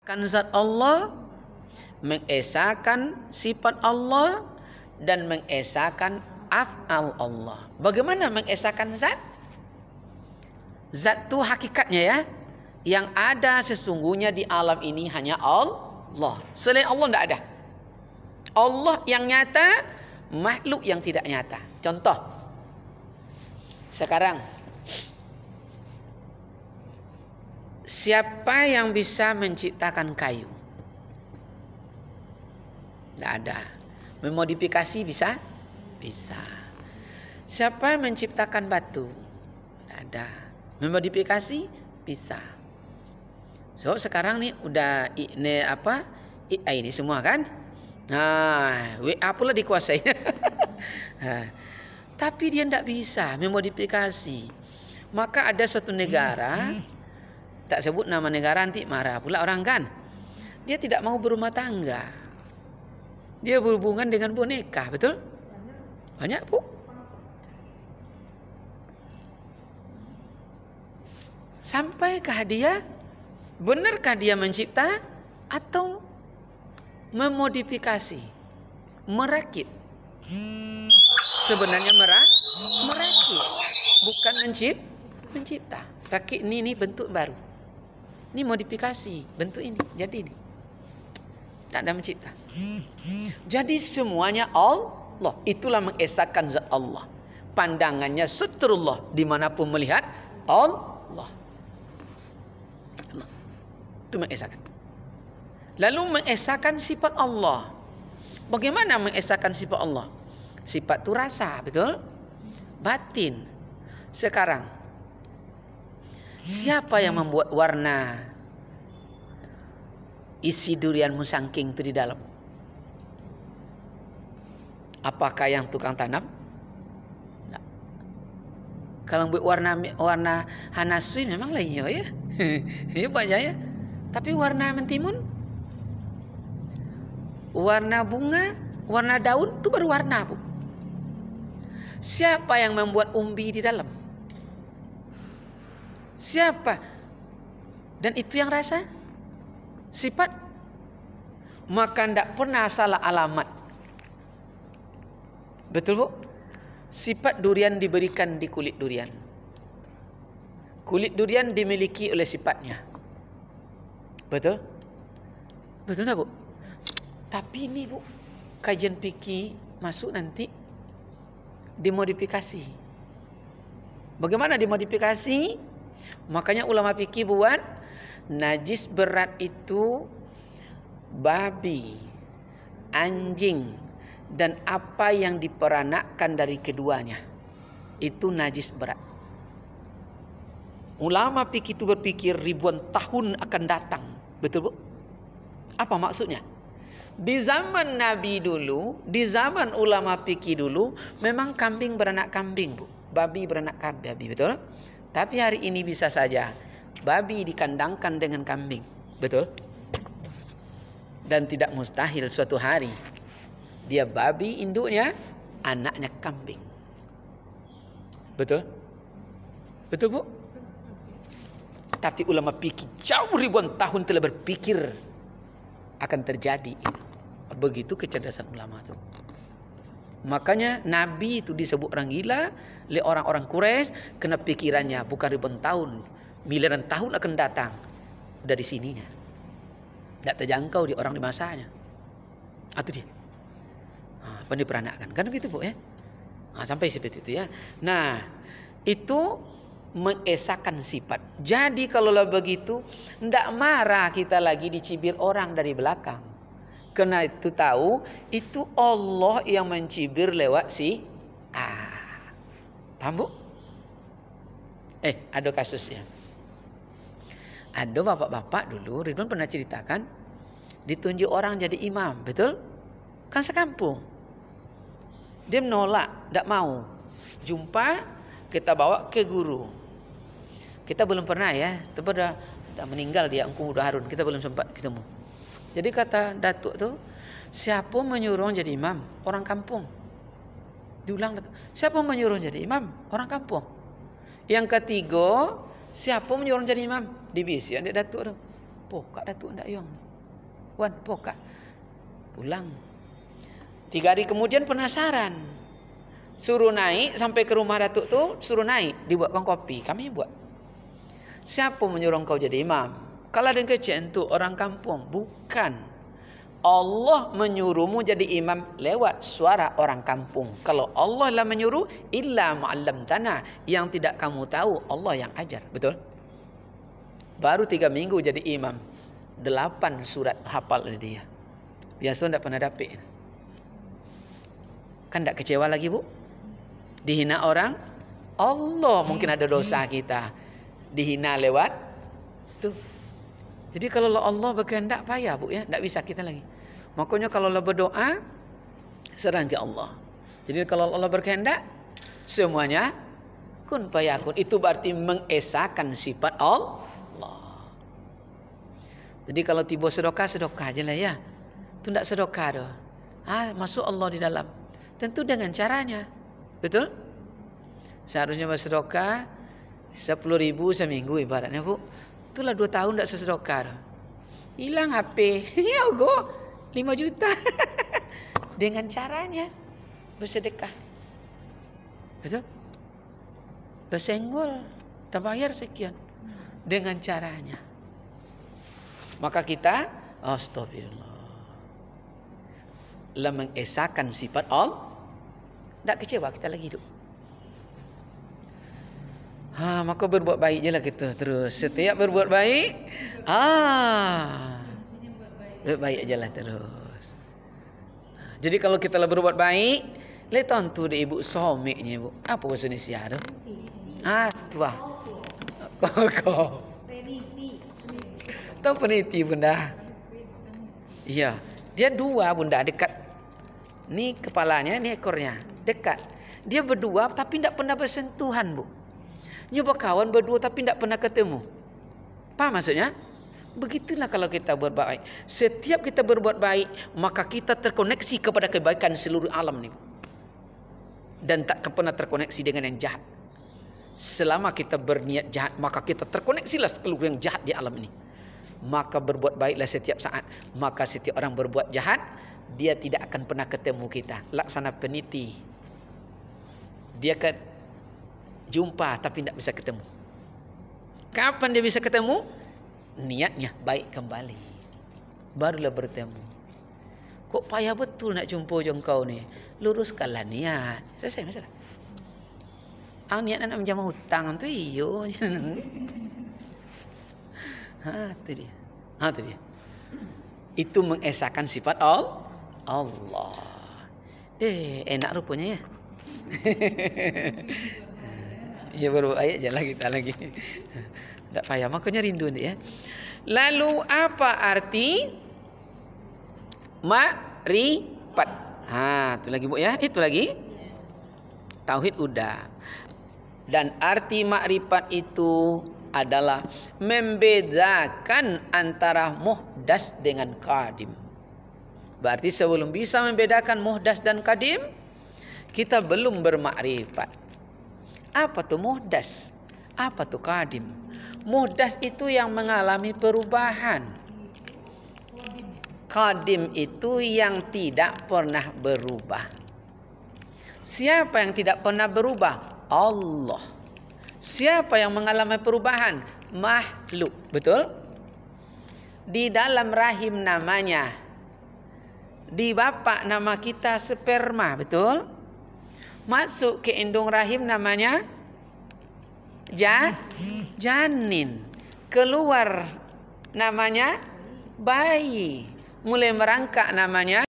Kan zat Allah, mengesahkan sifat Allah, dan mengesahkan af'al Allah. Bagaimana mengesahkan zat? Zat itu hakikatnya ya, yang ada sesungguhnya di alam ini hanya Allah. Selain Allah tidak ada. Allah yang nyata, makhluk yang tidak nyata. Contoh, sekarang siapa yang bisa menciptakan kayu? Tidak ada. Memodifikasi bisa? Bisa. Siapa yang menciptakan batu? Tidak ada. Memodifikasi? Bisa. So sekarang nih udah ini apa? AI ini semua kan? Nah, WA pula dikuasai. Tapi dia tidak bisa memodifikasi. Maka ada suatu negara, tak sebut nama negara nanti marah pula orang kan. Dia tidak mau berumah tangga. Dia berhubungan dengan boneka, betul? Banyak, Bu. Sampaikah dia, benarkah dia mencipta atau memodifikasi, merakit? Sebenarnya merakit, bukan mencipta. Rakit ini bentuk baru. Ini modifikasi bentuk ini, jadi ini. Tak ada mencipta. Jadi semuanya Allah. Itulah mengesahkan zat Allah. Pandangannya seterullah dimanapun melihat Allah. Itu mengesahkan. Lalu mengesahkan sifat Allah. Bagaimana mengesahkan sifat Allah? Sifat itu rasa, betul? Batin. Sekarang, siapa yang membuat warna isi durian musangking itu di dalam? Apakah yang tukang tanam? Nah. Kalau buat warna hanasui memang lainnya ya. Ini banyak ya. Tapi warna mentimun, warna bunga, warna daun itu baru warna, Bu. Siapa yang membuat umbi di dalam? Siapa? Dan itu yang rasa? Sifat? Maka tidak pernah salah alamat. Betul, Bu? Sifat durian diberikan di kulit durian. Kulit durian dimiliki oleh sifatnya. Betul? Betul tak, Bu? Tapi ini, Bu, kajian fikih masuk nanti dimodifikasi. Bagaimana dimodifikasi? Makanya ulama fikih buat najis berat itu babi, anjing, dan apa yang diperanakkan dari keduanya. Itu najis berat. Ulama fikih itu berpikir ribuan tahun akan datang. Betul, Bu? Apa maksudnya? Di zaman Nabi dulu, di zaman ulama fikih dulu, memang kambing beranak kambing, Bu. Babi beranak babi, betul? Tapi hari ini bisa saja babi dikandangkan dengan kambing. Betul? Dan tidak mustahil suatu hari dia babi induknya, anaknya kambing. Betul? Betul, Bu? Tapi ulama fikih jauh ribuan tahun telah berpikir akan terjadi itu. Begitu kecerdasan ulama itu. Makanya Nabi itu disebut orang gila oleh orang-orang Quraisy karena pikirannya bukan ribuan tahun, miliaran tahun akan datang. Udah di sininya. Tidak terjangkau di orang di masanya. Itu dia. Pandai peranakan. Kan begitu, Bu ya. Sampai seperti itu ya. Nah, itu mengesahkan sifat. Jadi kalau begitu, tidak marah kita lagi dicibir orang dari belakang. Karena itu tahu, itu Allah yang mencibir lewat paham, Bu? Ada kasusnya. Ada bapak-bapak dulu, Ridwan pernah ceritakan, ditunjuk orang jadi imam, betul? Kan sekampung. Dia menolak, tidak mau. Jumpa, kita bawa ke guru. Kita belum pernah ya, tapi udah meninggal dia, Engku Udah Harun. Kita belum sempat ketemu. Jadi kata Datuk tuh, siapa menyuruh jadi imam? Orang kampung. Diulang, siapa menyuruh jadi imam? Orang kampung. Yang ketiga, siapa menyuruh jadi imam? Divisi adik Datuk tuh. Pokak Datuk ndak yong. Wan, pokak. Pulang. 3 hari kemudian penasaran. Suruh naik sampai ke rumah Datuk tuh, suruh naik, dibuatkan kopi. Kami buat. Siapa menyuruh kau jadi imam? Kalau ada yang kecil itu orang kampung. Bukan. Allah menyuruhmu jadi imam lewat suara orang kampung. Kalau Allah lah menyuruh, illa ma'allam tanah. Yang tidak kamu tahu, Allah yang ajar. Betul? Baru 3 minggu jadi imam. 8 surat hafal oleh dia. Biasa tidak pernah dapat. Kan tidak kecewa lagi, Bu? Dihina orang, Allah mungkin ada dosa kita. Dihina lewat tuh. Jadi kalau Allah berkehendak payah, Bu, ya, tidak bisa kita lagi. Makanya kalau Allah berdoa, serang ke Allah. Jadi kalau Allah berkehendak, semuanya kun fayakun. Itu berarti mengesahkan sifat Allah. Jadi kalau tiba sedekah aja lah ya. Itu tidak sedekah dah. Masuk Allah di dalam. Tentu dengan caranya. Betul? Seharusnya bersedekah 10.000 seminggu ibaratnya, Bu. Itulah 2 tahun tidak sesedekah. Hilang HP. Ya go 5 juta. Dengan caranya bersedekah. Betul? Bersenggol. Tak bayar sekian. Dengan caranya. Maka kita astagfirullah. Lah mengesahkan sifat Allah. Tak kecewa kita lagi hidup. Maka berbuat baik je lah kita terus. Setiap berbuat baik, berbuat baik aja lah terus. Jadi kalau kita lah berbuat baik, lihat tu di ibu someknya, Bu. Apa bahasa Indonesia tu? Tua. Koko. Tahu peniti, Bunda? Iya. Dia 2, Bunda, dekat. Ni kepalanya, ni ekornya. Dekat. Dia berdua tapi tidak pernah bersentuhan, Bu. Nyoba kawan berdua tapi tidak pernah ketemu. Paham maksudnya? Begitulah kalau kita berbuat baik. Setiap kita berbuat baik, maka kita terkoneksi kepada kebaikan seluruh alam ni. Dan tak pernah terkoneksi dengan yang jahat. Selama kita berniat jahat, maka kita terkoneksilah seluruh yang jahat di alam ini. Maka berbuat baiklah setiap saat. Maka setiap orang berbuat jahat, dia tidak akan pernah ketemu kita. Laksana peniti. Dia jumpa tapi tidak bisa ketemu. Kapan dia bisa ketemu? Niatnya baik kembali. Barulah bertemu. Kok payah betul nak jumpa jengkau ni? Luruskanlah niat. Selesai masalah. Niat nak menjamah hutang tu iyo. Itu dia. Itu dia. Itu mengesahkan sifat Allah. Enak rupanya ya. Ya baru ayat je lah kita lagi. Tak payah, makanya rindu ni ya. Lalu apa arti makrifat? Itu lagi, Bu, ya. Itu lagi. Tauhid udah. Dan arti makrifat itu adalah membedakan antara muhdas dengan qadim. Berarti sebelum bisa membedakan muhdas dan qadim, kita belum bermakrifat. Apa tu muhdas? Apa tu qadim? Muhdas itu yang mengalami perubahan. Qadim itu yang tidak pernah berubah. Siapa yang tidak pernah berubah? Allah. Siapa yang mengalami perubahan? Makhluk. Betul? Di dalam rahim namanya. Di bapak nama kita sperma. Betul? Masuk ke indung rahim namanya janin. Keluar namanya bayi. Mulai merangkak namanya